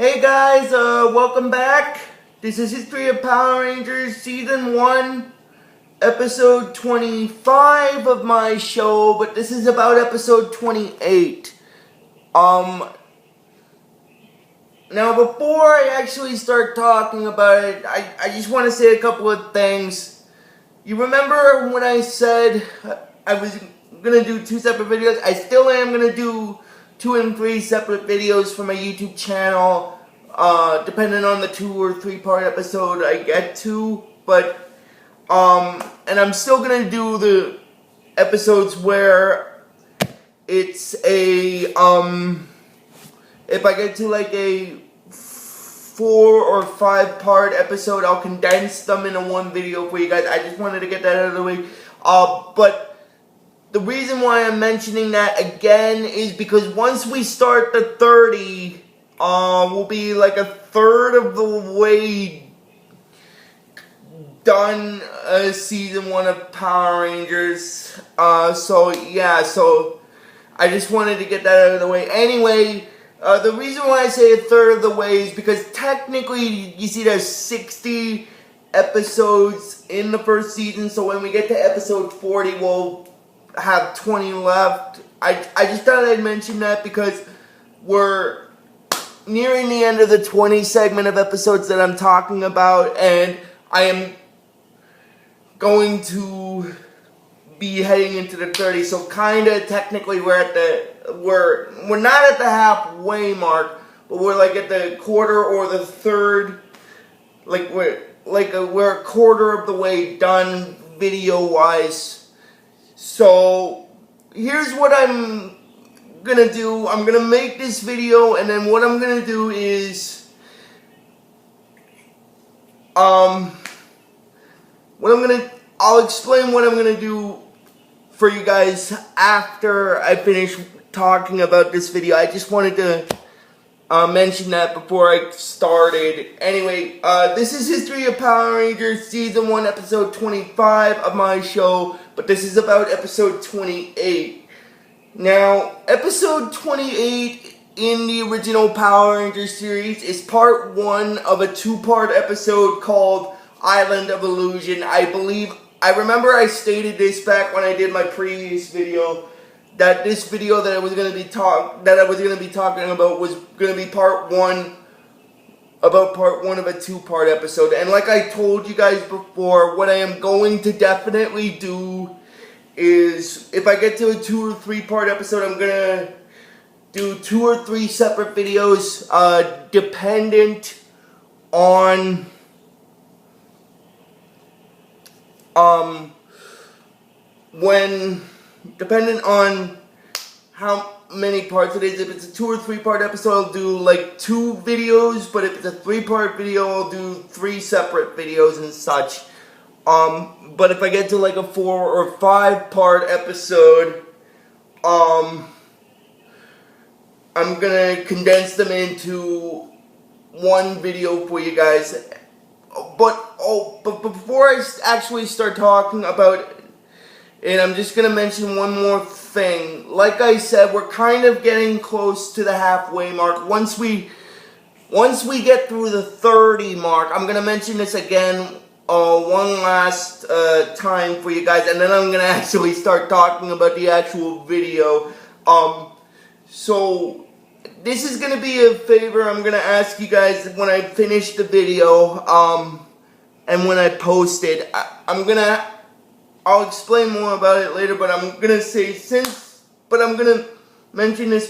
Hey guys, welcome back. This is History of Power Rangers Season 1, Episode 25 of my show, but this is about Episode 28. Now before I actually start talking about it, I just want to say a couple of things. You remember when I said I was going to do 2 separate videos? I still am going to do 2 and 3 separate videos for my YouTube channel, depending on the 2 or 3 part episode I get to, but, and I'm still gonna do the episodes where it's a, if I get to like a 4 or 5 part episode, I'll condense them into one video for you guys. I just wanted to get that out of the way, but the reason why I'm mentioning that again is because once we start the 30, we'll be like a third of the way done Season 1 of Power Rangers. So I just wanted to get that out of the way. Anyway, the reason why I say a third of the way is because technically, you see there's 60 episodes in the first season, so when we get to episode 40, we'll have 20 left. I just thought I'd mention that because we're nearing the end of the 20 segment of episodes that I'm talking about, and I am going to be heading into the 30. So kinda technically we're not at the halfway mark, but we're like at the quarter or the third, we're a quarter of the way done video wise. So, here's what I'm gonna do. I'm gonna make this video, and then what I'm gonna do is, I'll explain what I'm gonna do for you guys after I finish talking about this video. I just wanted to mention that before I started. Anyway, this is History of Power Rangers Season 1, Episode 25 of my show, but this is about Episode 28. Now, Episode 28 in the original Power Rangers series is part 1 of a 2-part episode called Island of Illusion. I remember I stated this back when I did my previous video, that this video that I was going to be talking about was going to be part 1 of a 2-part episode. And like I told you guys before, what I am going to definitely do is, if I get to a 2 or 3 part episode, I'm going to do 2 or 3 separate videos, dependent on how many parts it is. If it's a 2 or 3 part episode, I'll do like 2 videos, but if it's a 3-part video, I'll do 3 separate videos and such. But if I get to like a 4 or 5 part episode, I'm gonna condense them into one video for you guys. But before I actually start talking about it, and I'm just going to mention one more thing. Like I said, we're kind of getting close to the halfway mark. Once we get through the 30 mark, I'm going to mention this again one last time for you guys, and then I'm going to actually start talking about the actual video. So this is going to be a favor I'm going to ask you guys when I finish the video, and when I post it. I'll explain more about it later, but I'm going to say I'm going to mention this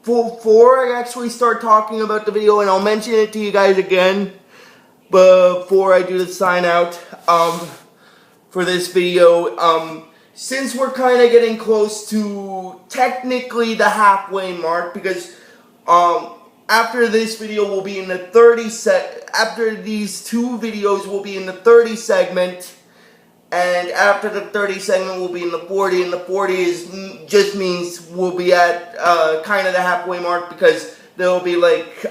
before I actually start talking about the video, and I'll mention it to you guys again before I do the sign out, for this video. Since we're kind of getting close to technically the halfway mark, because after this video we'll be in the 30 after these 2 videos we'll be in the 30 segment, and after the 30 segment we'll be in the 40, and the 40 just means we'll be at kind of the halfway mark, because there'll be like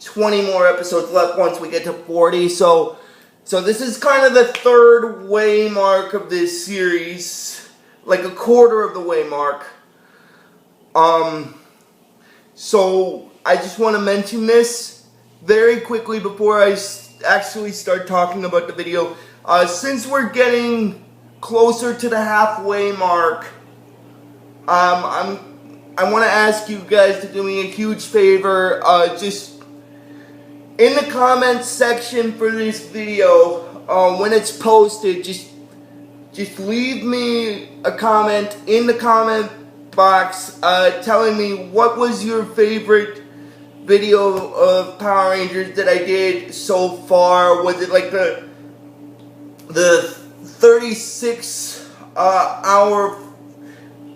20 more episodes left once we get to 40. So this is kind of the 3rd way mark of this series, like a quarter of the way mark. So I just want to mention this very quickly before I actually start talking about the video. Since we're getting closer to the halfway mark, I want to ask you guys to do me a huge favor. Just in the comments section for this video, when it's posted, just leave me a comment in the comment box telling me what was your favorite video of Power Rangers that I did so far. Was it like the 36 hour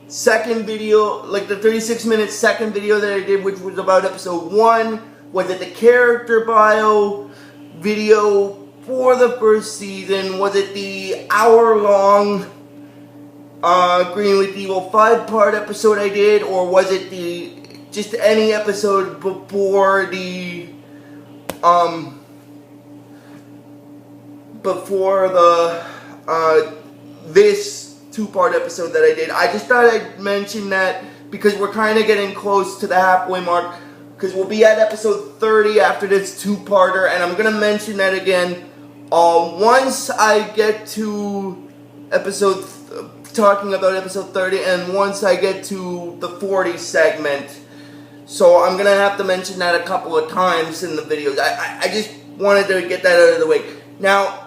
second video, like the 36-minute second video that I did, which was about episode 1? Was it the character bio video for the first season? Was it the hour-long Green with Evil 5-part episode I did? Or was it just any episode before the this 2-part episode that I did? I just thought I'd mention that because we're kind of getting close to the halfway mark, because we'll be at episode 30 after this 2-parter, and I'm going to mention that again once I get to talking about episode 30, and once I get to the 40 segment. So I'm going to have to mention that a couple of times in the videos. I just wanted to get that out of the way. Now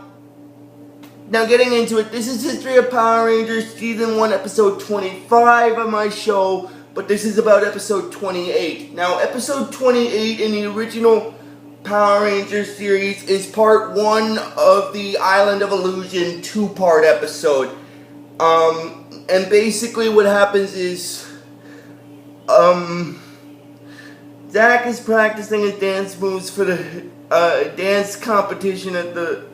getting into it, this is History of Power Rangers Season 1, Episode 25 of my show, but this is about Episode 28. Now, Episode 28 in the original Power Rangers series is Part 1 of the Island of Illusion 2-part episode. And basically what happens is, Zack is practicing his dance moves for the dance competition at the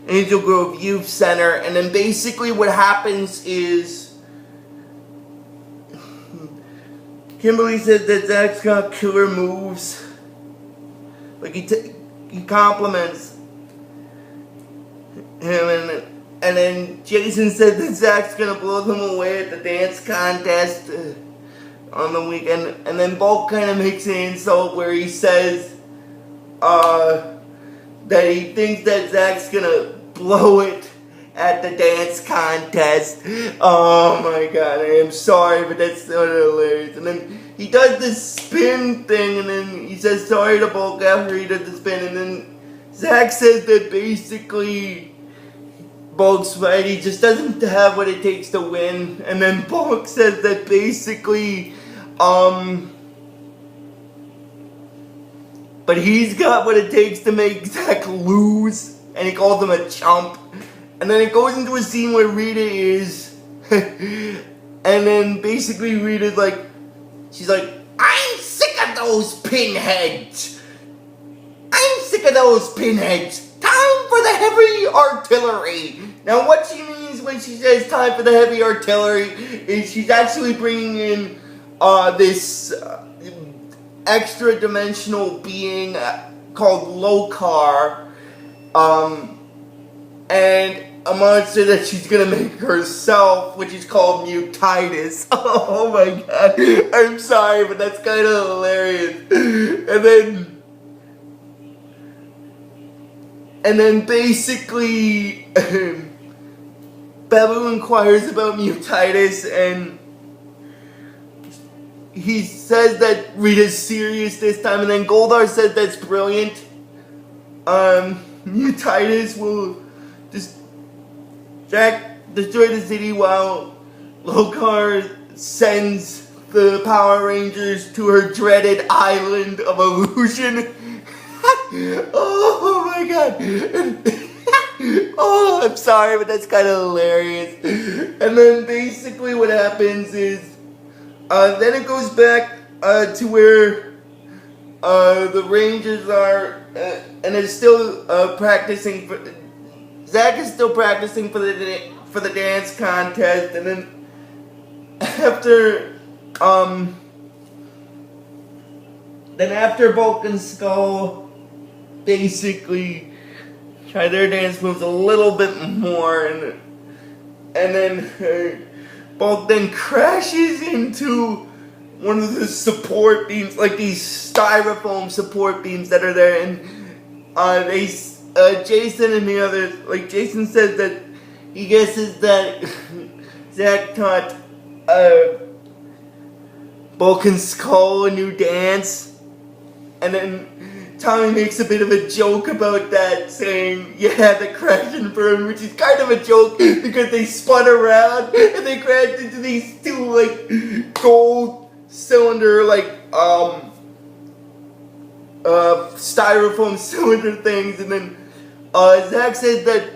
Angel Grove Youth Center, and then basically what happens is Kimberly said that Zack's got killer moves. Like he compliments him, and then Jason said that Zack's gonna blow them away at the dance contest on the weekend, and then Bulk kind of makes an insult where he says that he thinks that Zack's gonna blow it at the dance contest. Oh my god, I am sorry, but that's so hilarious. And then he does this spin thing, and then he says sorry to Bulk after he does the spin, and then Zack says that basically Bulk's right, he just doesn't have what it takes to win. And then Bulk says that basically but he's got what it takes to make Zack lose, and he calls him a chump. And then it goes into a scene where Rita is, and then basically Rita's like, she's like, I'm sick of those pinheads! I'm sick of those pinheads! Time for the heavy artillery! Now what she means when she says time for the heavy artillery is she's actually bringing in this extra dimensional being called Lokar, and a monster that she's gonna make herself, which is called Mutitis. Oh my god, I'm sorry, but that's kind of hilarious. And then basically Babu inquires about Mutitis, and he says that Rita's serious this time, and then Goldar says that's brilliant. Mutitis will just Zack destroy the city while Lokar sends the Power Rangers to her dreaded island of illusion. Oh my god. Oh, I'm sorry, but that's kind of hilarious. And then basically what happens is, then it goes back to where the Rangers are, and it's still practicing for. Zack is still practicing for the dance contest, and then after Bulk and Skull basically try their dance moves a little bit more, and then Bulk then crashes into one of the support beams, like these styrofoam support beams that are there, and Jason and the others, like Jason says that he guesses that Zack taught Bulkin's Skull a new dance, and then Tommy makes a bit of a joke about that, saying, yeah, the crash and burn, which is kind of a joke because they spun around and they crashed into these two, like, gold cylinder, like, styrofoam cylinder things, and then, Zack said that,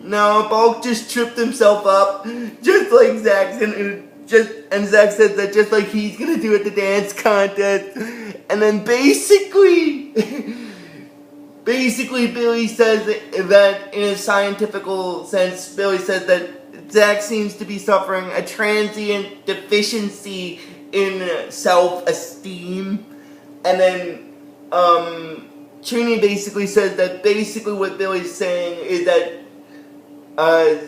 no, Bulk just tripped himself up, just like Zack, and Zack said that just like he's gonna do at the dance contest, and then basically Billy says that in a scientific sense, Billy says that Zack seems to be suffering a transient deficiency in self-esteem, and then Trini basically says that basically what Billy's saying is that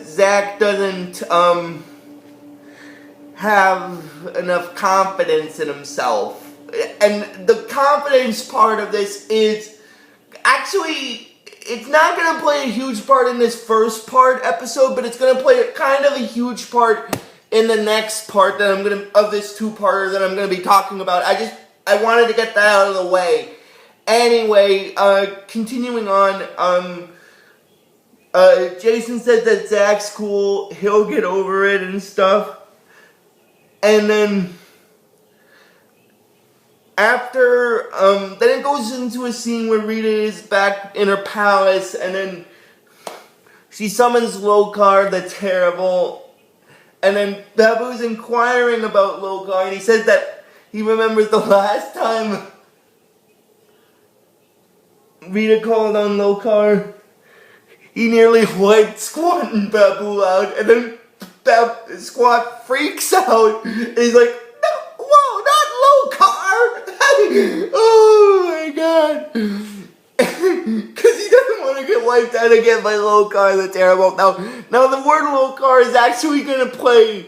Zack doesn't have enough confidence in himself. And the confidence part of this is actually, it's not going to play a huge part in this first part episode, but it's going to play kind of a huge part in the next part that of this two-parter that I'm going to be talking about. I wanted to get that out of the way. Anyway, continuing on, Jason said that Zack's cool, he'll get over it and stuff. And then after, then it goes into a scene where Rita is back in her palace, and then she summons Lokar the Terrible, and then Babu's inquiring about Lokar, and he says that he remembers the last time Rita called on Lokar, he nearly wiped Squat and Babu out, and then Squat freaks out, and he's like, no, whoa, not Lokar! Oh my god. Because he doesn't want to get wiped out again by Lokar the Terrible. Now the word Lokar is actually going to play,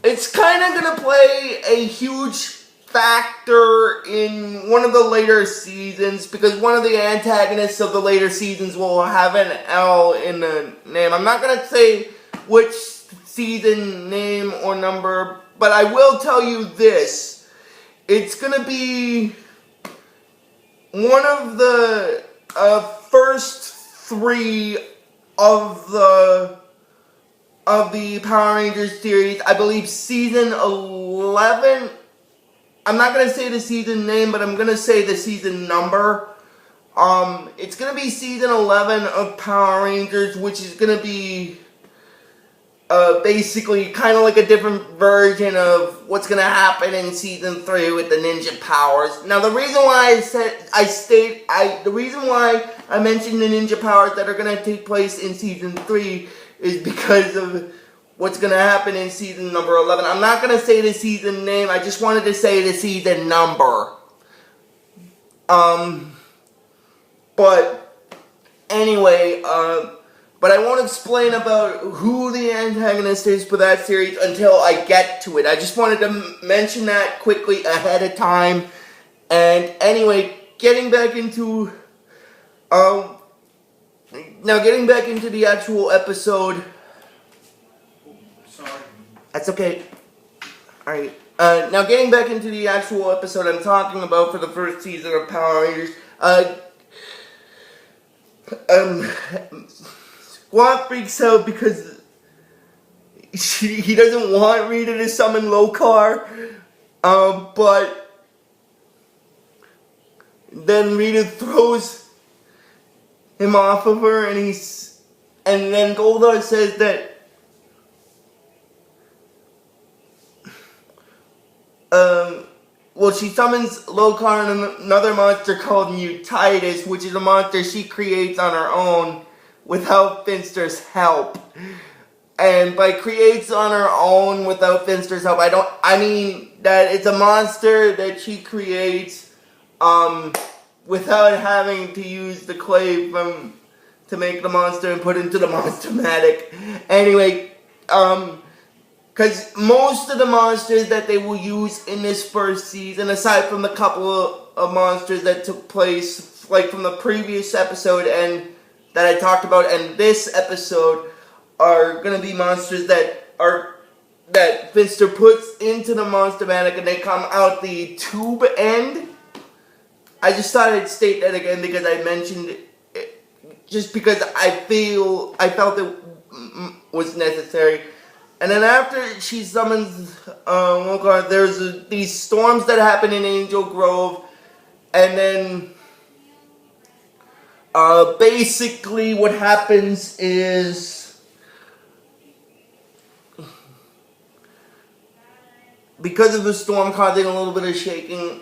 it's kind of going to play a huge factor in one of the later seasons, because one of the antagonists of the later seasons will have an L in the name. I'm not going to say which season name or number, but I will tell you this. It's going to be one of the first three of the Power Rangers series. I believe season 11. I'm not going to say the season name, but I'm going to say the season number. It's going to be season 11 of Power Rangers, which is going to be basically kind of like a different version of what's going to happen in season 3 with the ninja powers. Now, the reason why the reason why I mentioned the ninja powers that are going to take place in season 3 is because of what's going to happen in season number 11. I'm not going to say the season name. I just wanted to say the season number. But anyway, but I won't explain about who the antagonist is for that series until I get to it. I just wanted to mention that quickly ahead of time. And anyway, getting back into the actual episode. Sorry. That's okay. Alright. Now getting back into the actual episode I'm talking about for the first season of Power Rangers. Squat freaks out because he doesn't want Rita to summon Lokar, but then Rita throws him off of her, and then Goldar says that well, she summons Lokar and another monster called Mutitis, which is a monster she creates on her own without Finster's help. And by creates on her own without Finster's help, I mean that it's a monster that she creates without having to use the clay to make the monster and put into the Monster-matic. Anyway, because most of the monsters that they will use in this first season, aside from the couple of monsters that took place, like from the previous episode and that I talked about, and this episode, are gonna be monsters that Finster puts into the monster manic and they come out the tube end. I just thought I'd state that again because I mentioned it, just because I felt it was necessary. And then after she summons Lokar, there's these storms that happen in Angel Grove, and then basically what happens is, because of the storm causing a little bit of shaking,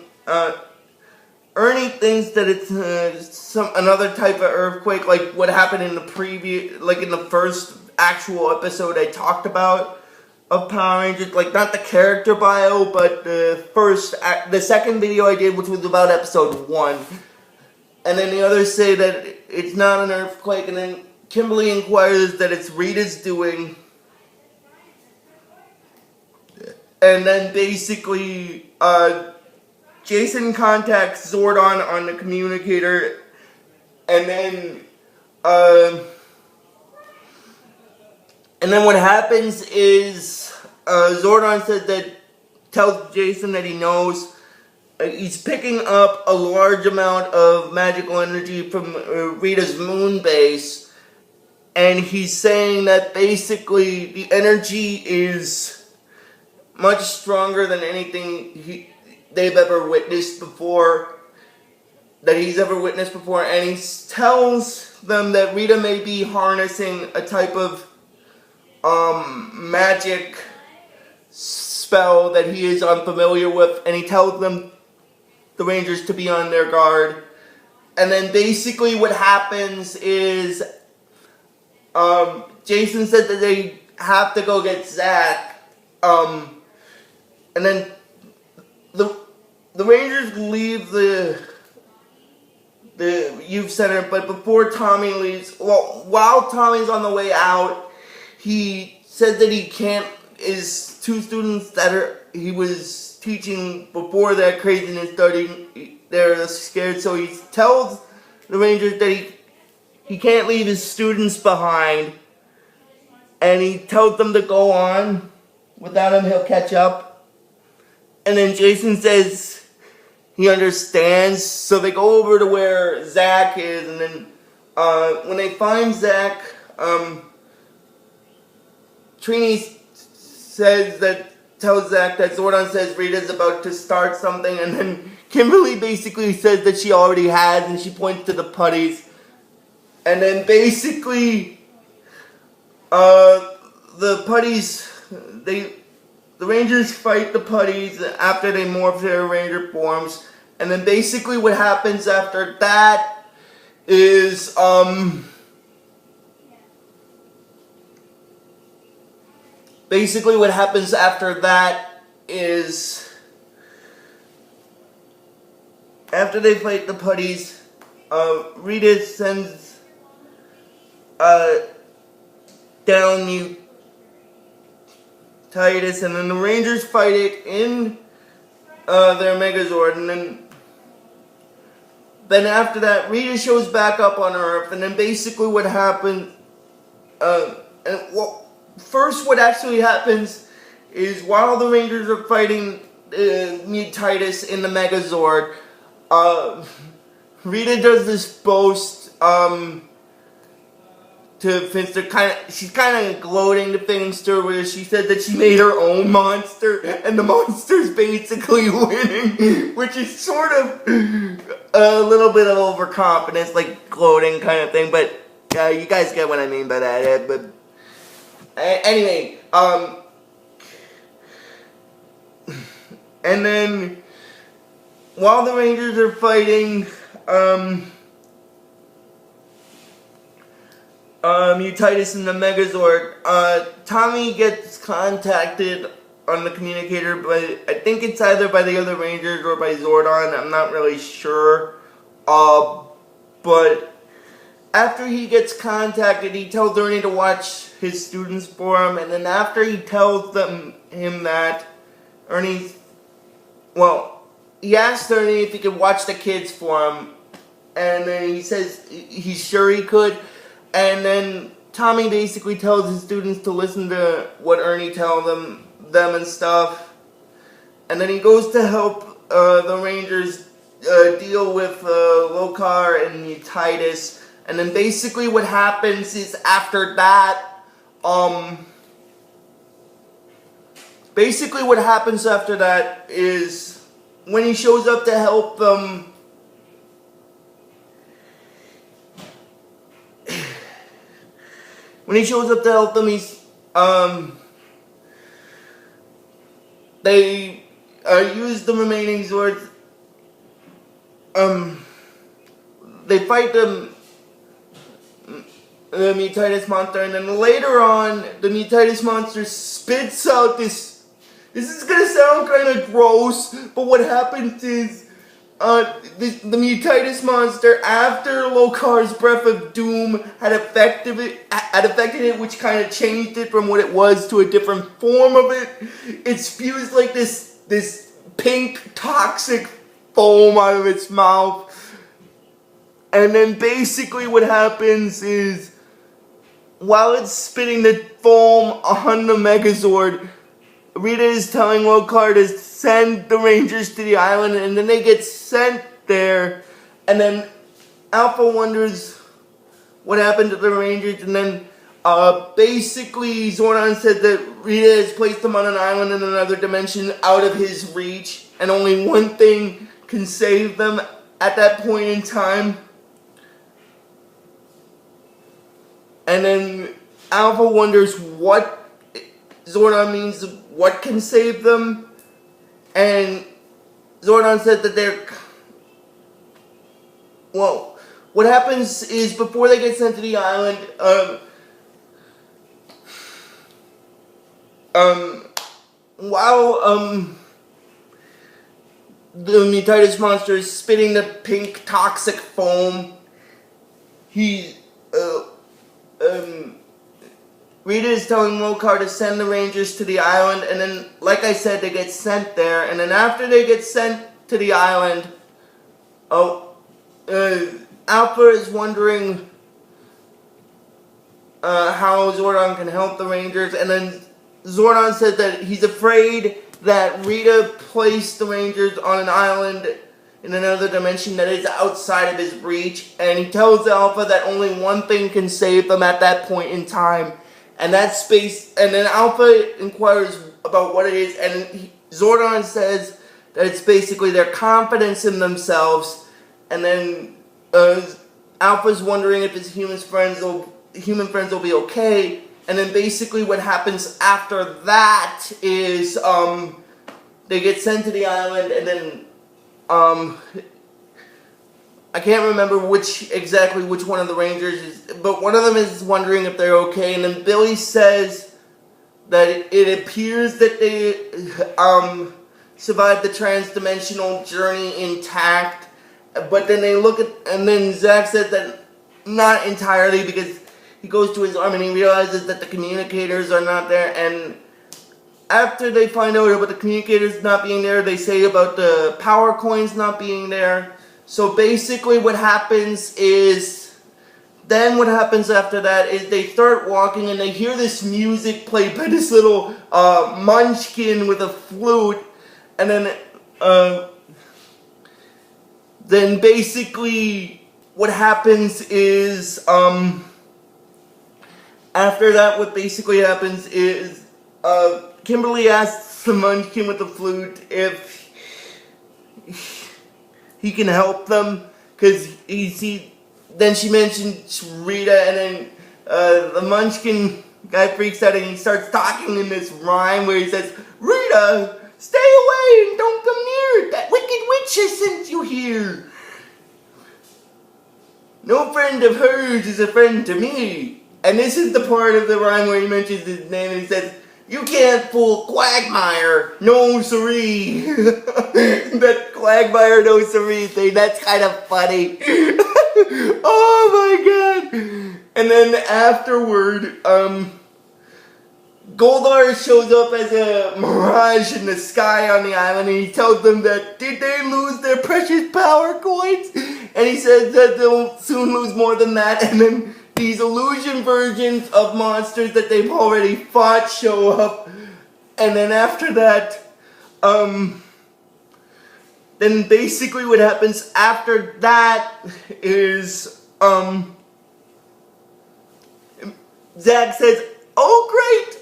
Ernie thinks that it's another type of earthquake, like what happened in the in the first actual episode I talked about of Power Rangers, like not the character bio, but the second video I did, which was about episode 1. And then the others say that it's not an earthquake, and then Kimberly inquires that it's Rita's doing. And then basically, Jason contacts Zordon on the communicator, and then what happens is Zordon tells Jason that he knows he's picking up a large amount of magical energy from Rita's moon base, and he's saying that basically the energy is much stronger than anything they've ever witnessed before, and he tells them that Rita may be harnessing a type of magic spell that he is unfamiliar with, and he tells them, the Rangers, to be on their guard. And then basically what happens is Jason said that they have to go get Zack, and then the Rangers leave the youth center, but before Tommy leaves, while Tommy's on the way out, he said that his two students that he was teaching before that craziness started, they're scared, so he tells the Rangers that he can't leave his students behind, and he tells them to go on. Without him, he'll catch up. And then Jason says he understands, so they go over to where Zack is, and then when they find Zack, Trini tells Zack that Zordon says Rita's about to start something, and then Kimberly basically says that she already has, and she points to the putties. And then basically, the putties, the Rangers fight the putties after they morph their Ranger forms, and then basically what happens after that is, after they fight the putties, Rita sends down Mutitis, and then the Rangers fight it in their Megazord, and then after that, Rita shows back up on Earth, and then basically what happened, first what actually happens is while the Rangers are fighting Mutitis in the Megazord, Rita does this boast to Finster, she's kind of gloating to Finster, where she said that she made her own monster, and the monster's basically winning, which is sort of a little bit of overconfidence, like gloating kind of thing, but you guys get what I mean by that. But anyway, and then while the Rangers are fighting Mutitis in the Megazord, Tommy gets contacted on the communicator, but I think it's either by the other Rangers or by Zordon. I'm not really sure. But after he gets contacted, he tells Ernie to watch his students for him, and then after he tells him that, he asked Ernie if he could watch the kids for him, and then he says he's sure he could, and then Tommy basically tells his students to listen to what Ernie tells them and stuff, and then he goes to help the Rangers deal with Lokar and Mutitis. And then basically what happens is after that, is when he shows up to help them, he's, they use the remaining Zords, they fight the Mutitis monster, and then later on, the Mutitis monster spits out this is gonna sound kind of gross, but what happens is, the Mutitis monster, after Lokar's Breath of Doom had affected it, which kind of changed it from what it was to a different form of it, it spews like this pink toxic foam out of its mouth. And then basically what happens is, while it's spitting the foam on the Megazord, Rita is telling Lokar to send the Rangers to the island, and then they get sent there, and then Alpha wonders what happened to the Rangers, and then basically Zordon said that Rita has placed them on an island in another dimension out of his reach, and only one thing can save them at that point in time. And then Alpha wonders what Zordon means, what can save them, and Zordon said that what happens is before they get sent to the island, while the Mutitis monster is spitting the pink toxic foam, Rita is telling Lokar to send the Rangers to the island, and then, like I said, they get sent there, and then after they get sent to the island, Alpha is wondering how Zordon can help the Rangers, and then Zordon said that he's afraid that Rita placed the Rangers on an island in another dimension that is outside of his reach, and he tells Alpha that only one thing can save them at that point in time, and that's space. And then Alpha inquires about what it is, and Zordon says that it's basically their confidence in themselves, and then Alpha's wondering if his human friends will be okay, and then basically what happens after that is they get sent to the island, and then I can't remember which one of the Rangers is, but one of them is wondering if they're okay, and then Billy says that it appears that they survived the transdimensional journey intact, but then and then Zack said that not entirely, because he goes to his arm and he realizes that the communicators are not there, and after they find out about the communicators not being there, they say about the power coins not being there. So basically what happens after that is they start walking and they hear this music played by this little munchkin with a flute, and then basically what happens is after that what basically happens is Kimberly asks the munchkin with the flute if he can help them, because then she mentions Rita, and then the munchkin guy freaks out and he starts talking in this rhyme where he says, "Rita, stay away and don't come near, that wicked witch has sent you here. No friend of hers is a friend to me." And this is the part of the rhyme where he mentions his name and he says, "You can't fool Quagmire, no siree." That Quagmire, no siree thing, that's kind of funny. Oh my god! And then afterward, Goldar shows up as a mirage in the sky on the island, and he tells them that did they lose their precious power coins? And he says that they'll soon lose more than that, and then these illusion versions of monsters that they've already fought show up, and then after that, then basically what happens after that is, Zack says, oh great!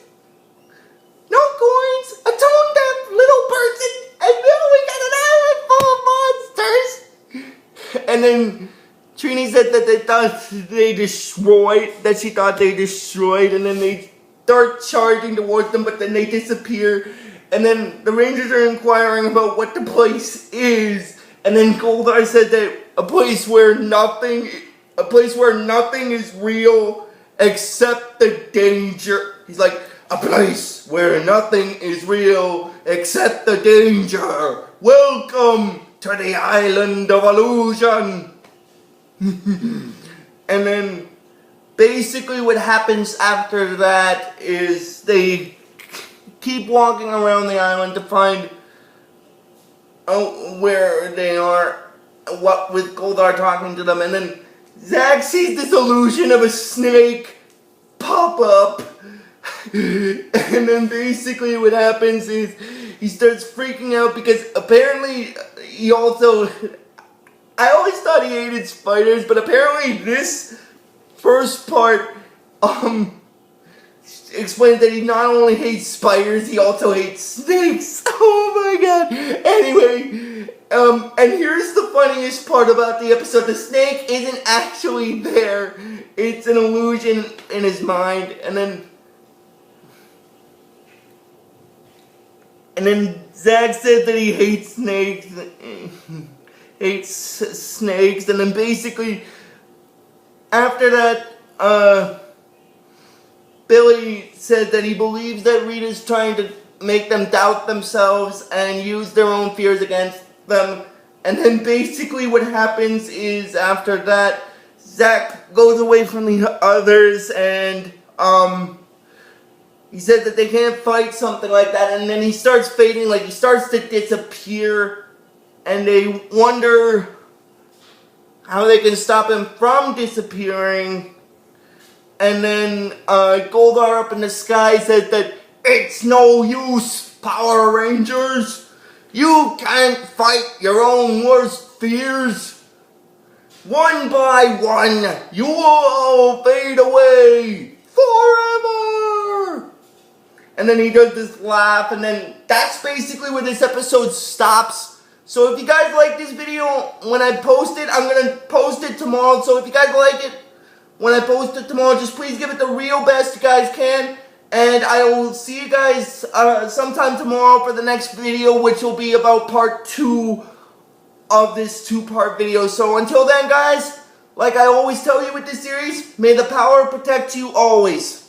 No coins, a tone-deaf little person, and now we got an island full of monsters! And then Trini said that she thought they destroyed, and then they start charging towards them, but then they disappear. And then the Rangers are inquiring about what the place is, and then Goldar said that a place where nothing is real except the danger. He's like, a place where nothing is real except the danger. Welcome to the island of illusion. And then basically what happens after that is they keep walking around the island to find where they are, what with Goldar talking to them, and then Zack sees this illusion of a snake pop up. And then basically what happens is he starts freaking out because apparently he also, I always thought he hated spiders, but apparently this first part explains that he not only hates spiders, he also hates snakes. Oh my god. Anyway, and here's the funniest part about the episode. The snake isn't actually there. It's an illusion in his mind. And then Zack said that he hates snakes. And then basically, after that, Billy said that he believes that Rita's trying to make them doubt themselves and use their own fears against them. And then basically what happens is after that, Zack goes away from the others and he said that they can't fight something like that, and then he starts fading, like he starts to disappear, and they wonder how they can stop him from disappearing. And then Goldar up in the sky said that it's no use, Power Rangers. You can't fight your own worst fears. One by one, you will all fade away forever. And then he does this laugh, and then that's basically where this episode stops. So if you guys like this video, when I post it, I'm going to post it tomorrow. So if you guys like it, when I post it tomorrow, just please give it the real best you guys can. And I will see you guys sometime tomorrow for the next video, which will be about part 2 of this 2-part video. So until then, guys, like I always tell you with this series, may the power protect you always.